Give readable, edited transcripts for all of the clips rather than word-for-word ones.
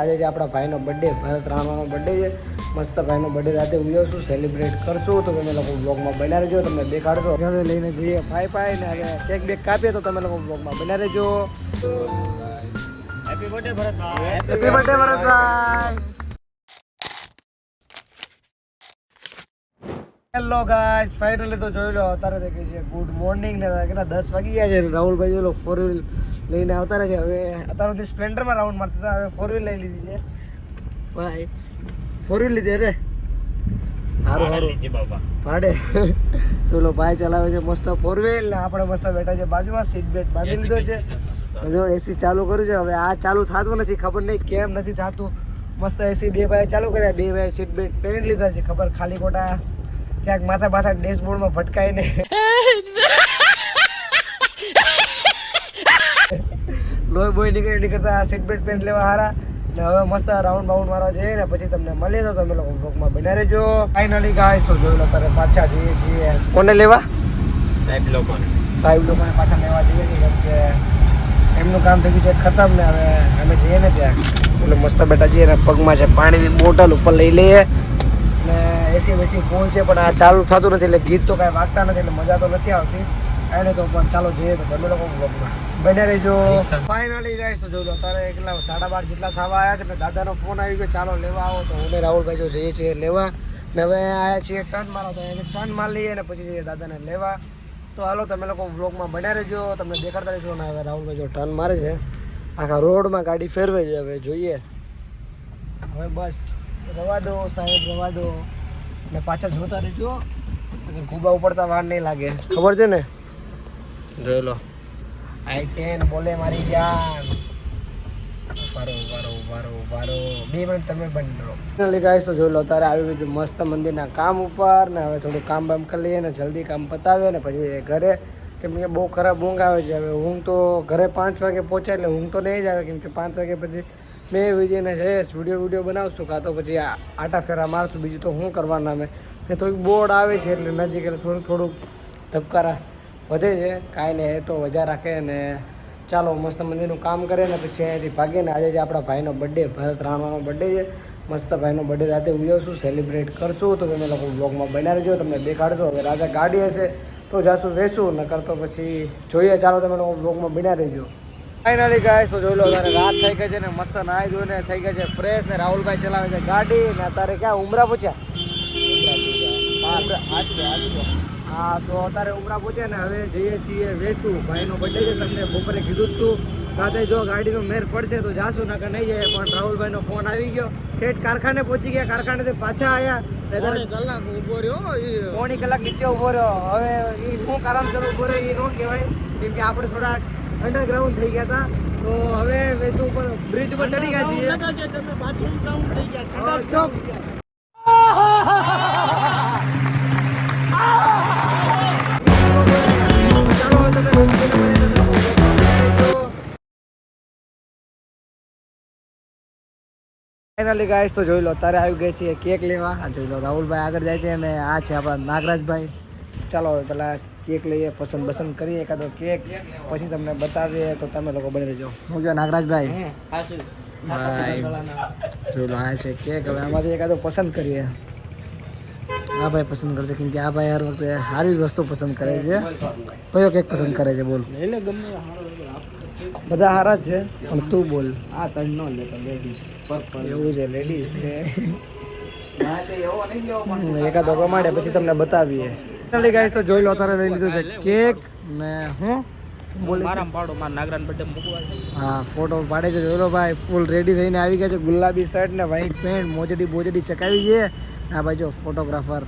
આજે જે આપણા ભાઈનો બર્થડે ભરત રાણાનો બર્થડે છે. મસ્ત ભાઈનો બર્થડે રાતે ઉજવશું, સેલિબ્રેટ કરશું. તો તમે લોકો બ્લોગમાં બન્યા રહેજો, તમને દેખાડશો. હવે લઈને જઈએ ભાઈ ને હવે કેક બેક કાપીએ તો તમે લોકો બ્લોગમાં બન્યા રહેજો. Happy birthday Bharatbhai. Happy birthday Bharatbhai. Hello guys, finally તો જોઈ લો અત્યારે દેખે છે ગુડ મોર્નિંગ ને કેટલા 10 વાગી ગયા છે. રાહુલભાઈ જોઈ લો 4 વ્હીલ લઈને આવતા રહે છે. હવે અત્યારે સુધી સ્પ્લેન્ડરમાં રાઉન્ડ મારતા હતા, હવે 4 વ્હીલ લઈ લીધી છે ભાઈ. 4 વ્હીલ લીધી અરે સારું ભાડે ચલો ભાઈ ચલાવે છે મસ્ત 4 વ્હીલ ને આપણે મસ્ત બેઠા છે બાજુમાં. સીટ બેલ્ટ બાંધી લીધો છે. જો એસી ચાલુ કર્યું છે. હવે આ ચાલુ થતું નથી, ખબર નહીં કેમ નથી થતું. મસ્ત એસી બે ભાઈ ચાલુ કર્યા, બે ભાઈ સીટ બેલ્ટ પહેરી લીધા છે. ખબર ખાલી ખોટા ક્યાંક માથા ડેશબોર્ડમાં ભટકાય ને લોહી બોય નીકળતા સીટ બેલ્ટ પહેરી લેવા હારા. ને હવે મસ્ત રાઉન્ડ બાઉન્ડ મારવા જઈએ ને પછી તમને મળીએ તો તમે લોકો બ્લોગમાં બન્યા રહેજો. ફાઇનલી ગાઈસ તો જોઈ લો તારે પાછા જઈએ છીએ. કોને લેવા? સાહેબ લોકોને પાછા લેવા જઈએ છીએ, કેમ કે એમનું કામ થઈ ગયું છે ખતમ ને હવે અમે જઈએ ને ત્યાં એટલે મસ્ત બેઠા છીએ ને પગમાં છે પાણીની બોટલ ઉપર લઈ લઈએ ને એસી વેસી ફૂલ છે પણ આ ચાલુ થતું નથી એટલે ગીત તો કાંઈ વાગતા નથી એટલે મજા તો નથી આવતી. એને તો પણ ચાલો જઈએ તો તમે લોકો બ્લોગમાં બન્યા રહેજો. ફાઇનલી ગાઈસ તો જોઈ લો અત્યારે કેટલા 12:30 જેટલા થવા આવ્યા છે. દાદાનો ફોન આવી ગયો ચાલો લેવા આવો તો હું રાહુલભાઈ જો જઈએ છીએ લેવા ને હવે આવ્યા છીએ ટર્ન મારો તો ટર્ન માર લઈએ ને પછી જઈએ દાદાને લેવા. તો હાલો તમે લોકો વ્લોગમાં બન્યા રહેજો, તમને દેખાડતા રહીશું. ને હવે રાહુલભાઈ જો ટર્ન મારે છે, આખા રોડમાં ગાડી ફેરવે છે. હવે જોઈએ, હવે બસ રવા દો સાહેબ રવા દો ને પાછળ જોતા રહેજો, ખૂબા ઉપડતા વાર નહીં લાગે. ખબર છે ને? જોઈ લો i10 બોલે મારી જાન. વારો 2 મિનિટ તમે બંધ રહો. ફાઇનલી ગાઈસ તો જોઈ લો અત્યારે આવી ગયું મસ્ત મંદિરના કામ ઉપર ને હવે થોડું કામ બામ કરી લઈએ ને જલ્દી કામ પતાવીએ ને પછી ઘરે, કેમ કે બહુ ખરાબ ઊંઘ આવે છે. હવે ઊંઘ તો ઘરે 5 વાગે પહોંચાય એટલે ઊંઘ તો નહીં જ આવે, કેમ કે 5 વાગે પછી મેં વિડીયોને જઈશ વિડીયો બનાવશું કાં તો પછી આટા ફેરા મારશું. બીજું તો શું કરવાના અમે થોડીક બોર્ડ આવે છે એટલે નજીક એટલે થોડુંક ધબકારા વધે છે. કાંઈ નહીં એ તો વજા રાખે ને ચાલો મસ્ત મંદિરનું કામ કરે ને પછી અહીંયાથી ભાગીએ ને. આજે જે આપણા ભાઈનો બર્થડે ભરત રાણાનો બર્થડે છે. મસ્ત ભાઈનો બર્થડે રાતે ઉજવશું, સેલિબ્રેટ કરશું. તો તમે લોકો બ્લોગમાં બન્યા રહેજો, તમને દેખાડશો. હવે રાતે ગાડી હશે તો જાશું વેસું નકર તો પછી જોઈએ. ચાલો તમે લોકો બ્લોગમાં બન્યા રહેજો. ફાઇનલી ગાઈસ તો જોઈ લો અત્યારે રાત થઈ ગઈ છે ને મસ્ત નાહી ધોઈને થઈ ગઈ છે ફ્રેશ ને રાહુલભાઈ ચલાવે છે ગાડી ને અત્યારે ક્યાં ઉમરા પૂછ્યા. હા તો અત્યારે ઉમરા પૂછે ને હવે જઈએ છીએ વેસું. ભાઈનો બર્થડે છે, તમને બપોરે કીધું જ તું. રાતે જો ગાડીનો મેર પડશે તો જાશું નકર નહીં જાય. પણ રાહુલભાઈનો ફોન આવી ગયો, ઠેઠ કારખાને પહોંચી ગયા. કારખાનેથી પાછા આવ્યા, કલાક ઊભો રહ્યો, પોણી કલાક નીચે ઊભો રહ્યો. હવે એ શું કારણસર ઊભો રહ્યો એ ન કહેવાય, કેમ કે આપણે થોડાક અંડરગ્રાઉન્ડ થઈ ગયા હતા. તો હવે વેસુ ઉપર બ્રિજ ઉપર ચડી ગયા છીએ. ફાઇનલી ગાઈસ તો જોઈ લો અત્યારે આવી ગઈ છીએ કેક લેવા. આ જોઈ લો રાહુલભાઈ આગળ જાય છે અને આ છે આપણા નાગરાજભાઈ. ચાલો હવે પેલા કેક લઈએ, પસંદ કરીએ એકાદો કેક, પછી તમને બતાવીએ તો તમે લોકો બની રહેજો. હું કહો નાગરાજભાઈ ભાઈ જોઈ લો આ છે કેક. હવે આમાંથી એકાદો પસંદ કરીએ. આ ભાઈ પસંદ કરશે કેમ કે આ ભાઈ હર વખતે સારી વસ્તુ પસંદ કરે છે. કયો કેક પસંદ કરે છે બોલ? બધા સારા જ છે પણ તું બોલ. આ તણ નો લે એવું છે લેડીઝ ને એકાદો કમાડે પછી તમને બતાવીએ. ગાઈસ તો જોઈ લો અત્યારે લઈ લીધું છે કેક ને હું બોલે હા ફોટો પાડે છે. જોઈ લો ભાઈ ફૂલ રેડી થઈને આવી ગયા છે. ગુલાબી શર્ટ ને વ્હાઈટ પેન્ટ, મોજડી ચકાવી છે. આ ભાઈ જો ફોટોગ્રાફર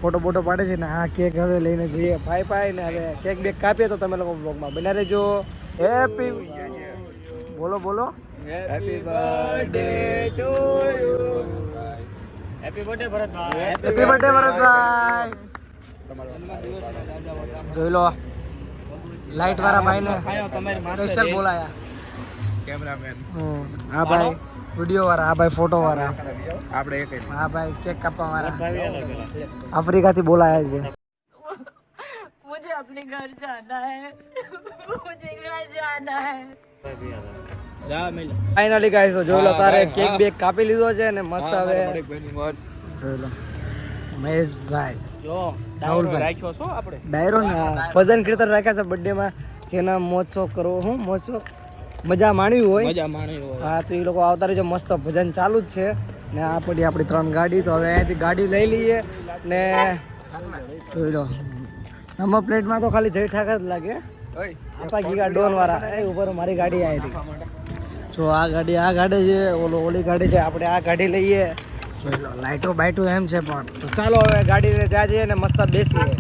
ફોટો પાડે છે ને આ કેક હવે લઈને જઈએ ભાઈ ને હવે કેક બેક કાપીએ તો તમે લોકો બ્લોગમાં બન્યા રહેજો. હેપી બોલો happy birthday to you. Happy birthday Bharatbhai. Happy birthday Bharatbhai. જોઈ લો લાઈટ વાળા ભાઈને સ્પેશિયલ બોલાયા કેમેરામેન. હા ભાઈ વિડિયો વાળા, આ ભાઈ ફોટો વાળા, આપણે એક હા ભાઈ કેક કાપવા વાળા आफ्रीका થી બોલાયા છે. मुझे अपने घर जाना है मुझे घर जाना है. ફાઇનલી ગાઈસ તો જોઈ લો તારે કેક બેક કાપી લીધો છે ને મસ્ત હવે જોઈ લો મહેશભાઈ રાહુલભાઈ રાખ્યો છો આપણે ડાયરો ને ભજન કીર્તન રાખ્યા છે બર્થડે માં જેના મોજ શોખ કરવો હું મોજ શોખ મજા માણવી હોય હા તો એ લોકો આવતા રહેજો મસ્ત ભજન ચાલુ જ છે ને આ પડી આપણી 3 ગાડી તો હવે અહીંયાથી ગાડી લઈ લઈએ ને જોઈ લો નંબર પ્લેટમાં તો ખાલી જય ઠાકર જ લાગે આપા ગીગા ડોન વાળા એ ઉપર મારી ગાડી આવી હતી જો આ ગાડી છે ઓલી ગાડી છે આપણે આ ગાડી લઈએ જોઈ લો લાઈટો બાઈટો એમ છે પણ તો ચાલો હવે ગાડી લઈને ત્યાં જઈએ ને મસ્ત બેસીએ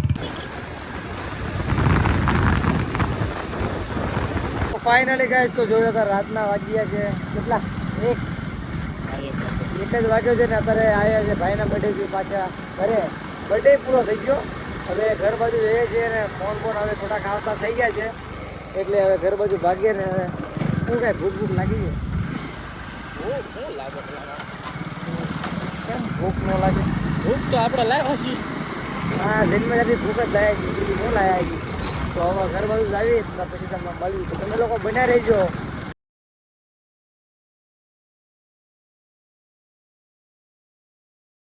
ફાઇનલી ગાઈસ તો જોયો તો રાતના વાગ્યા છે કેટલા એક જ વાગ્યો છે ને અત્યારે આવ્યા છે ભાઈના બર્થડે પાછા ઘરે બર્થડે પૂરો થઈ ગયો હવે ઘર બાજુ જઈએ છીએ ને ફોન હવે થોડાક આવતા થઈ ગયા છે એટલે હવે ઘર બાજુ ભાગીએ ને હવે શું કાંઈ ભૂખ લાગી છે કેમ ભૂખ ન લાગે ભૂખ તો આપણે લાવ્યા છીએ હા જન્મજાથી ભૂખ જ લાયા છે બીજી ન લાયા છે તો હવે ઘર બાજુ જ આવી પછી તમને મળ્યું તો તમે લોકો બન્યા રહેજો